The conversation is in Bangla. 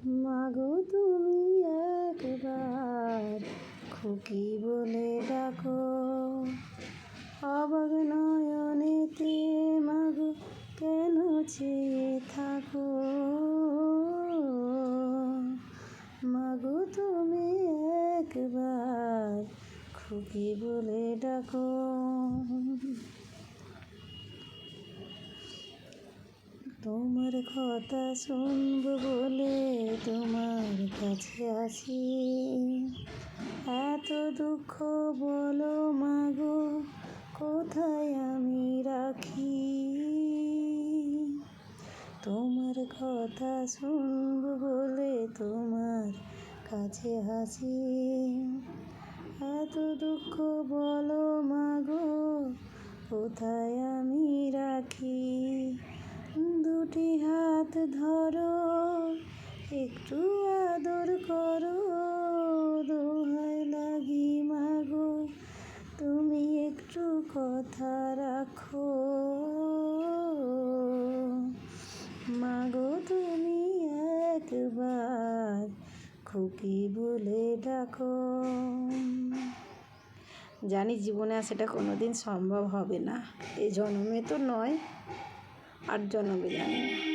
মাগো তুমি একবার খুকি বলে ডাকো, অবাক নয়নেতে মাগো কেন চেয়ে থাকো। মাগো তুমি একবার খুকি বলে ডাকো। তোমার কথা শুনব বলে তোমার কাছে আসি, এত দুঃখ বলো মাগো কোথায় আমি রাখি। তোমার কথা শুনব বলে তোমার কাছে আসি, এত দুঃখ বলো মাগো কোথায় আমি রাখি। দুটি হাত ধরো একটু আদর করো, দোহাই লাগি মাগো তুমি একটু কথা রাখো। মাগো তুমি একবার খুকি বলে ডাকো। জানি জীবনে আর সেটা কোনোদিন সম্ভব হবে না, এই জন্মে তো নয়, আর জন্মে জানি না।